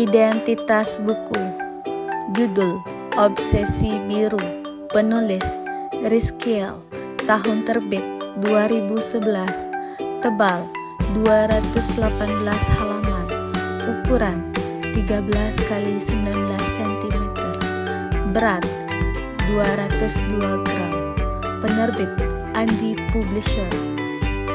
Identitas buku. Judul Obsesi Biru. Penulis Rizkiel. Tahun terbit 2011. Tebal 218 halaman. Ukuran 13 x 19 cm. Berat 202 gram. Penerbit Andi Publisher.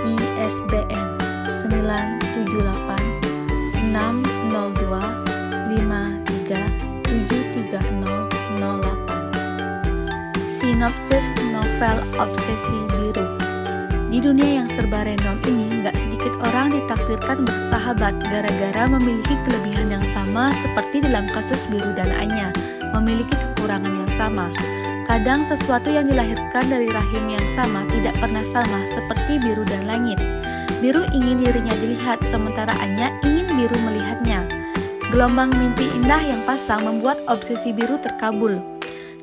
ISBN 978 602 537308. Sinopsis novel Obsesi Biru. Di dunia yang serba random ini, gak sedikit orang ditakdirkan bersahabat gara-gara memiliki kelebihan yang sama seperti dalam kasus Biru dan Anya, memiliki kekurangan yang sama. Kadang sesuatu yang dilahirkan dari rahim yang sama tidak pernah sama seperti Biru dan Langit. Biru ingin dirinya dilihat, sementara Anya ingin Biru melihatnya. Gelombang mimpi indah yang pasang membuat obsesi Biru terkabul.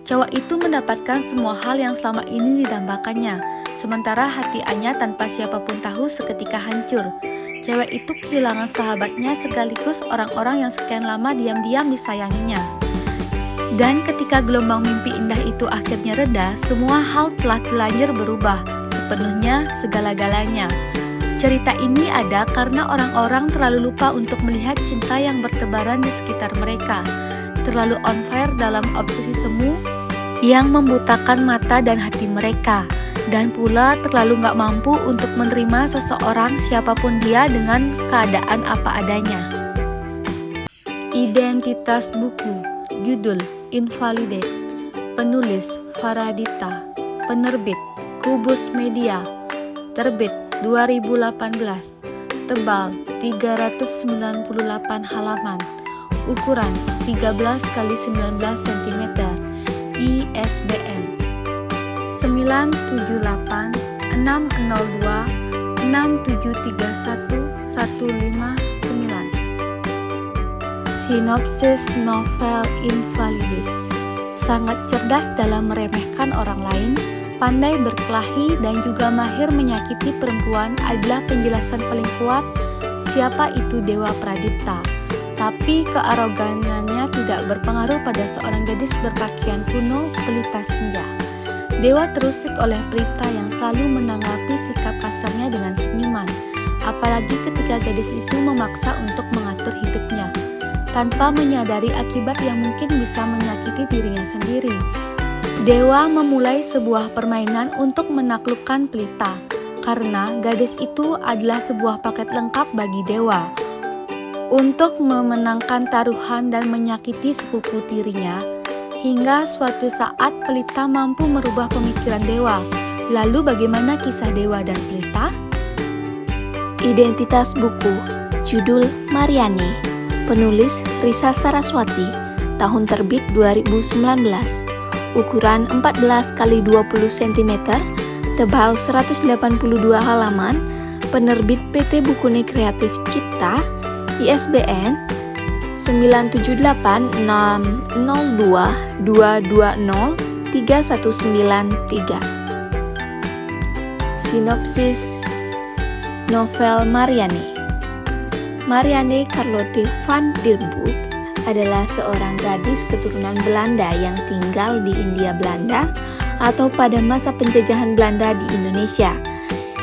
Cowok itu mendapatkan semua hal yang selama ini didambakannya, sementara hati Anya tanpa siapapun tahu seketika hancur. Cewek itu kehilangan sahabatnya sekaligus orang-orang yang sekian lama diam-diam disayanginya. Dan ketika gelombang mimpi indah itu akhirnya reda, semua hal telah telanjur berubah, sepenuhnya segala-galanya. Cerita ini ada karena orang-orang terlalu lupa untuk melihat cinta yang bertebaran di sekitar mereka, terlalu on fire dalam obsesi semu yang membutakan mata dan hati mereka, dan pula terlalu gak mampu untuk menerima seseorang siapapun dia dengan keadaan apa adanya. Identitas buku. Judul Invalidate. Penulis Faradita. Penerbit Kubus Media. Terbit 2018. Tebal 398 halaman. Ukuran 13 x 19 cm. ISBN 978 602 6731 159. Sinopsis novel Invalidate. Sangat cerdas dalam meremehkan orang lain, pandai berkelahi, dan juga mahir menyakiti perempuan adalah penjelasan paling kuat siapa itu Dewa Pradipta. Tapi kearoganannya tidak berpengaruh pada seorang gadis berpakaian kuno Pelita Senja. Dewa terusik oleh Pelita yang selalu menanggapi sikap kasarnya dengan senyuman, apalagi ketika gadis itu memaksa untuk mengatur hidupnya, tanpa menyadari akibat yang mungkin bisa menyakiti dirinya sendiri. Dewa memulai sebuah permainan untuk menaklukkan Pelita, karena gadis itu adalah sebuah paket lengkap bagi Dewa. Untuk memenangkan taruhan dan menyakiti sepupu tirinya, hingga suatu saat Pelita mampu merubah pemikiran Dewa. Lalu bagaimana kisah Dewa dan Pelita? Identitas buku. Judul Mariani. Penulis Risa Saraswati. Tahun terbit 2019. Ukuran 14 x 20 cm. Tebal 182 halaman. Penerbit PT Bukuni Kreatif Cipta. ISBN 9786022203193. Sinopsis novel Mariani. Marianne Charlotte van der Burg adalah seorang gadis keturunan Belanda yang tinggal di Hindia Belanda atau pada masa penjajahan Belanda di Indonesia.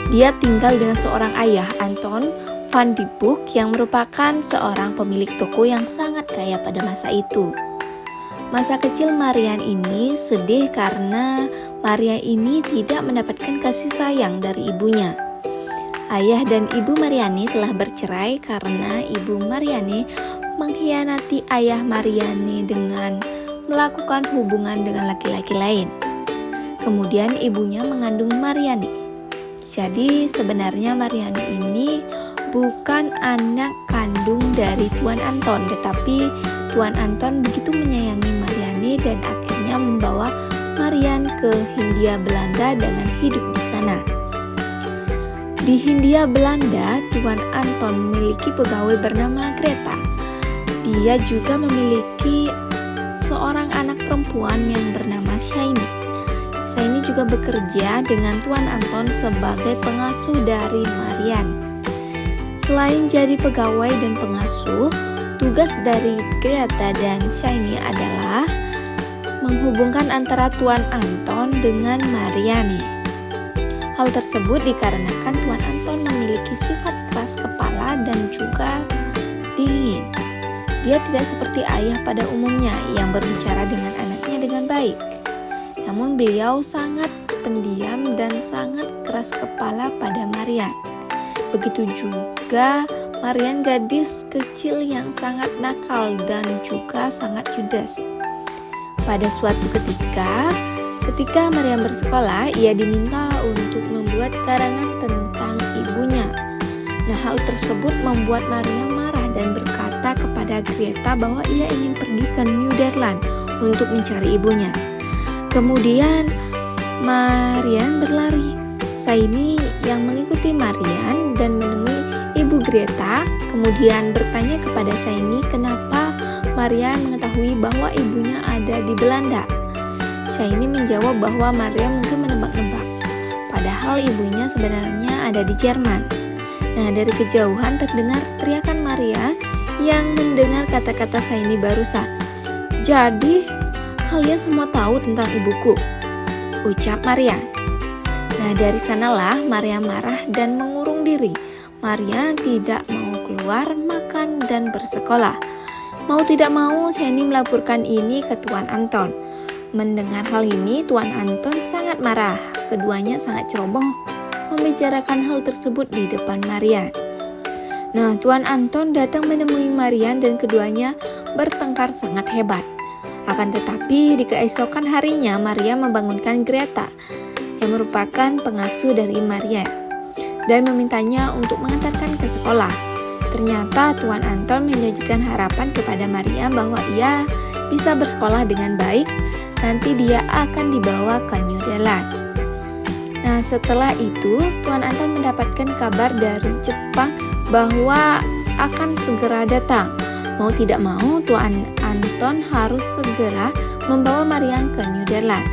Dia tinggal dengan seorang ayah, Anton van die Burg, yang merupakan seorang pemilik toko yang sangat kaya pada masa itu. Masa kecil Marian ini sedih karena Marian ini tidak mendapatkan kasih sayang dari ibunya. Ayah dan ibu Marianne telah bercerai karena ibu Marianne mengkhianati ayah Marianne dengan melakukan hubungan dengan laki-laki lain. Kemudian ibunya mengandung Marianne. Jadi sebenarnya Marianne ini bukan anak kandung dari Tuan Anton, tetapi Tuan Anton begitu menyayangi Marianne dan akhirnya membawa Marian ke Hindia Belanda dengan hidup di sana. Di Hindia Belanda, Tuan Anton memiliki pegawai bernama Greta. Dia juga memiliki seorang anak perempuan yang bernama Shiny. Shiny juga bekerja dengan Tuan Anton sebagai pengasuh dari Marian. Selain jadi pegawai dan pengasuh, Tugas dari Greta dan Shiny adalah menghubungkan antara Tuan Anton dengan Marianne. Hal tersebut dikarenakan Tuan Anton memiliki sifat keras kepala dan juga dingin. Dia tidak seperti ayah pada umumnya yang berbicara dengan anaknya dengan baik. Namun beliau sangat pendiam dan sangat keras kepala pada Marianne. Begitu juga Marianne, gadis kecil yang sangat nakal dan juga sangat judes. Pada suatu ketika Marianne bersekolah, ia diminta untuk membuat karangan tentang ibunya. Nah, hal tersebut membuat Marianne marah dan berkata kepada Greta bahwa ia ingin pergi ke Nederland untuk mencari ibunya. Kemudian Marianne berlari. Shiny yang mengikuti Marianne dan menemui ibu Greta, kemudian bertanya kepada Shiny kenapa Marianne mengetahui bahwa ibunya ada di Belanda. Shiny menjawab bahwa Marianne mungkin menebak-nebak, padahal ibunya sebenarnya ada di Jerman. Nah, dari kejauhan terdengar teriakan Marianne yang mendengar kata-kata Shiny barusan. "Jadi, kalian semua tahu tentang ibuku?" ucap Marianne. Nah, dari sanalah Marianne marah dan mengurung diri. Marianne tidak mau keluar, makan, dan bersekolah. Mau tidak mau, Shiny melaporkan ini ke Tuan Anton. Mendengar hal ini, Tuan Anton sangat marah. Keduanya sangat ceroboh membicarakan hal tersebut di depan Marianne. Nah, Tuan Anton datang menemui Marianne dan keduanya bertengkar sangat hebat. Akan tetapi, di keesokan harinya, Marianne membangunkan Greta yang merupakan pengasuh dari Marianne dan memintanya untuk mengantarkan ke sekolah. Ternyata Tuan Anton menjanjikan harapan kepada Marianne bahwa ia bisa bersekolah dengan baik, nanti dia akan dibawa ke Nederland. Nah, setelah itu Tuan Anton mendapatkan kabar dari Jepang bahwa akan segera datang. Mau tidak mau, Tuan Anton harus segera membawa Marianne ke Nederland.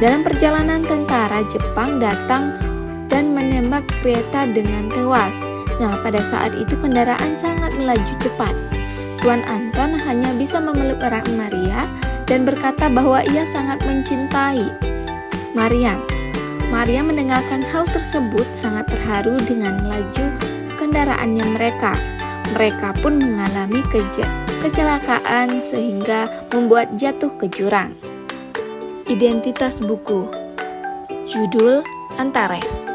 Dalam perjalanan, tentara Jepang datang dan menembak Greta dengan tewas. Nah, pada saat itu kendaraan sangat melaju cepat. Tuan Anton hanya bisa memeluk erat Maria dan berkata bahwa ia sangat mencintai Marianne. Maria mendengarkan hal tersebut sangat terharu dengan melaju kendaraannya mereka. Mereka pun mengalami kecelakaan sehingga membuat jatuh ke jurang. Identitas buku. Judul Antares.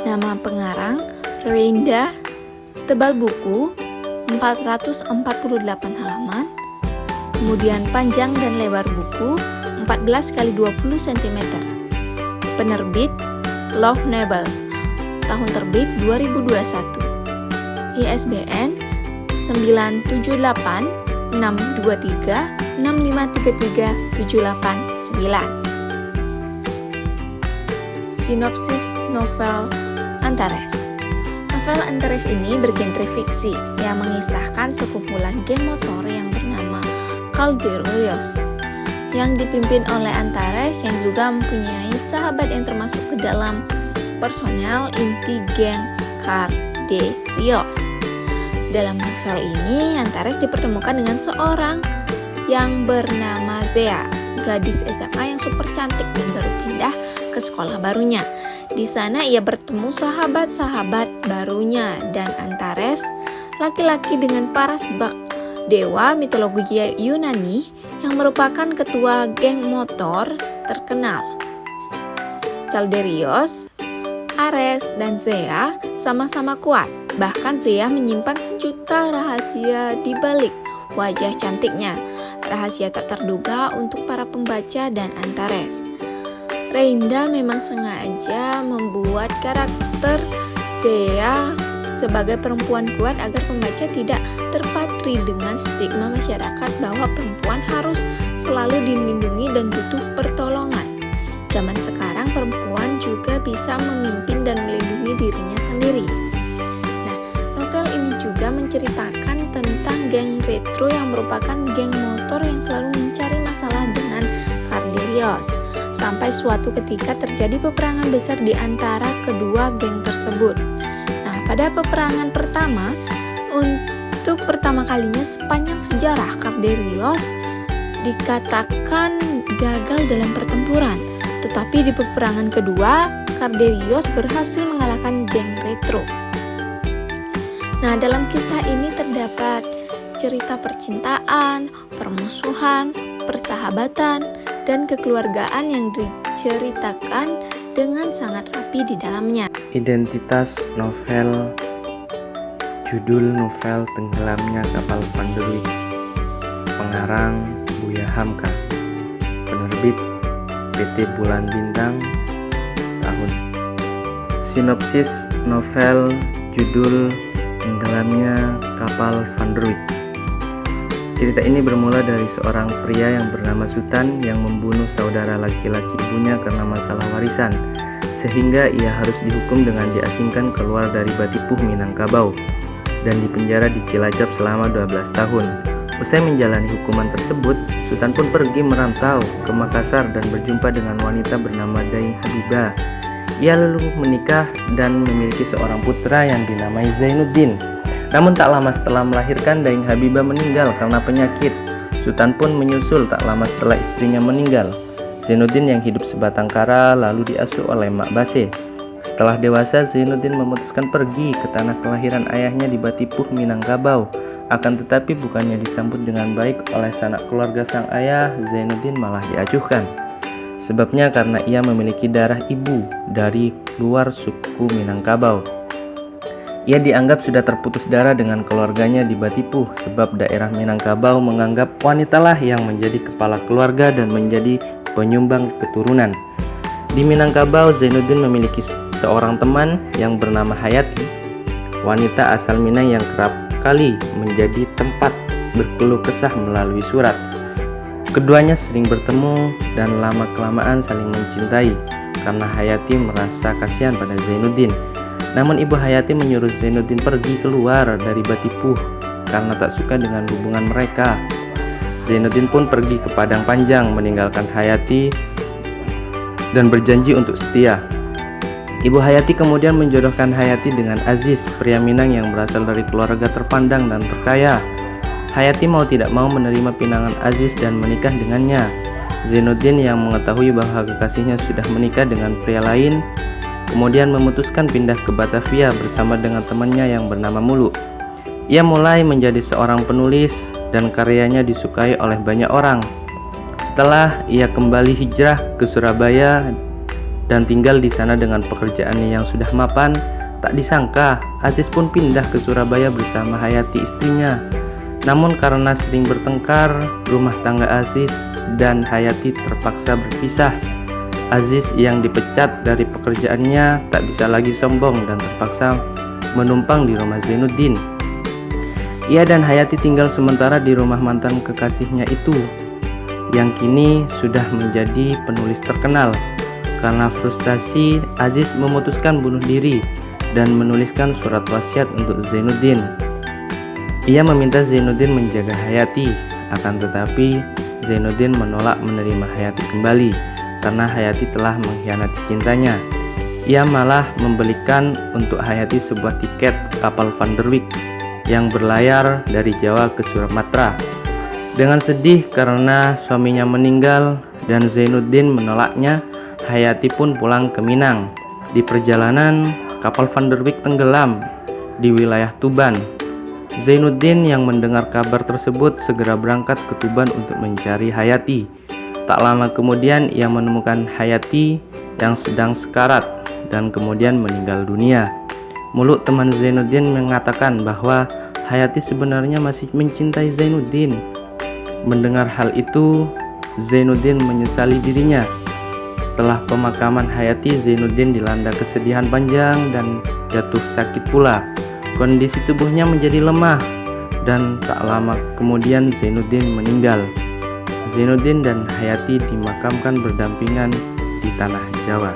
Nama pengarang Reinda. Tebal buku 448 halaman. Kemudian panjang dan lebar buku 14 x 20 cm. Penerbit Love Novel. Tahun terbit 2021. ISBN 978 623 6533789. Sinopsis novel Antares. Novel Antares ini bergenre fiksi yang mengisahkan sekumpulan geng motor yang bernama Calderios yang dipimpin oleh Antares yang juga mempunyai sahabat yang termasuk ke dalam personel inti geng Calderios. Dalam novel ini, Antares dipertemukan dengan seorang yang bernama Zea, gadis SMA yang super cantik dan baru pindah ke sekolah barunya. Di sana ia bertemu sahabat-sahabat barunya dan Antares, laki-laki dengan paras bak, dewa mitologi Yunani yang merupakan ketua geng motor terkenal. Calderios, Ares, dan Zea sama-sama kuat. Bahkan Zea menyimpan sejuta rahasia di balik wajah cantiknya. Rahasia tak terduga untuk para pembaca dan Antares. Reinda memang sengaja membuat karakter Zea sebagai perempuan kuat agar pembaca tidak terpatri dengan stigma masyarakat bahwa perempuan harus selalu dilindungi dan butuh pertolongan. Zaman sekarang perempuan juga bisa memimpin dan melindungi dirinya sendiri. Nah, novel ini juga menceritakan tentang geng retro yang merupakan geng motor yang selalu mencari masalah dengan Calderios. Sampai suatu ketika terjadi peperangan besar di antara kedua geng tersebut. Nah, pada peperangan pertama, Untuk pertama kalinya sepanjang sejarah Karderios dikatakan gagal dalam pertempuran. Tetapi di peperangan kedua, Karderios berhasil mengalahkan geng Retro. Nah, dalam kisah ini terdapat cerita percintaan, permusuhan, persahabatan, dan kekeluargaan yang diceritakan dengan sangat rapi di dalamnya. Identitas novel. Judul novel Tenggelamnya Kapal Van der Wijk. Pengarang Buya Hamka. Penerbit PT Bulan Bintang. Tahun. Sinopsis novel judul Tenggelamnya Kapal Van der Wijk. Cerita ini bermula dari seorang pria yang bernama Sutan yang membunuh saudara laki-laki ibunya karena masalah warisan, sehingga ia harus dihukum dengan diasingkan keluar dari Batipuh, Minangkabau, dan dipenjara di Cilacap selama 12 tahun. Usai menjalani hukuman tersebut, Sutan pun pergi merantau ke Makassar dan berjumpa dengan wanita bernama Daing Habibah. Ia lalu menikah dan memiliki seorang putra yang dinamai Zainuddin. Namun tak lama setelah melahirkan, Daing Habibah meninggal karena penyakit. Sutan pun menyusul tak lama setelah istrinya meninggal. Zainuddin yang hidup sebatang kara lalu diasuh oleh Mak Base. Setelah dewasa, Zainuddin memutuskan pergi ke tanah kelahiran ayahnya di Batipuh, Minangkabau. Akan tetapi bukannya disambut dengan baik oleh sanak keluarga sang ayah, Zainuddin malah diacuhkan. Sebabnya karena ia memiliki darah ibu dari luar suku Minangkabau. Ia dianggap sudah terputus darah dengan keluarganya di Batipuh, sebab daerah Minangkabau menganggap wanitalah yang menjadi kepala keluarga dan menjadi penyumbang keturunan. Di Minangkabau, Zainuddin memiliki seorang teman yang bernama Hayati, wanita asal Minang yang kerap kali menjadi tempat berkeluh kesah melalui surat. Keduanya sering bertemu dan lama-kelamaan saling mencintai karena Hayati merasa kasihan pada Zainuddin. Namun ibu Hayati menyuruh Zainuddin pergi keluar dari Batipuh karena tak suka dengan hubungan mereka. Zainuddin pun pergi ke Padang Panjang meninggalkan Hayati dan berjanji untuk setia. Ibu Hayati kemudian menjodohkan Hayati dengan Aziz, pria Minang yang berasal dari keluarga terpandang dan terkaya. Hayati mau tidak mau menerima pinangan Aziz dan menikah dengannya. Zainuddin yang mengetahui bahwa kekasihnya sudah menikah dengan pria lain, kemudian memutuskan pindah ke Batavia bersama dengan temannya yang bernama Mulu. Ia mulai menjadi seorang penulis dan karyanya disukai oleh banyak orang. Setelah ia kembali hijrah ke Surabaya dan tinggal di sana dengan pekerjaannya yang sudah mapan, tak disangka Aziz pun pindah ke Surabaya bersama Hayati istrinya. Namun karena sering bertengkar, rumah tangga Aziz dan Hayati terpaksa berpisah. Aziz yang dipecat dari pekerjaannya tak bisa lagi sombong dan terpaksa menumpang di rumah Zainuddin. Ia dan Hayati tinggal sementara di rumah mantan kekasihnya itu, yang kini sudah menjadi penulis terkenal. Karena frustasi, Aziz memutuskan bunuh diri dan menuliskan surat wasiat untuk Zainuddin. Ia meminta Zainuddin menjaga Hayati, akan tetapi Zainuddin menolak menerima Hayati kembali karena Hayati telah mengkhianati cintanya. Ia malah membelikan untuk Hayati sebuah tiket kapal Van der Wijk yang berlayar dari Jawa ke Sumatera. Dengan sedih karena suaminya meninggal dan Zainuddin menolaknya, Hayati pun pulang ke Minang. Di perjalanan, kapal Van der Wijk tenggelam di wilayah Tuban. Zainuddin yang mendengar kabar tersebut segera berangkat ke Tuban untuk mencari Hayati. Tak lama kemudian ia menemukan Hayati yang sedang sekarat dan kemudian meninggal dunia. Mulut teman Zainuddin mengatakan bahwa Hayati sebenarnya masih mencintai Zainuddin. Mendengar hal itu, Zainuddin menyesali dirinya. Setelah pemakaman Hayati, Zainuddin dilanda kesedihan panjang dan jatuh sakit pula. Kondisi tubuhnya menjadi lemah dan tak lama kemudian Zainuddin meninggal. Zainuddin dan Hayati dimakamkan berdampingan di tanah Jawa.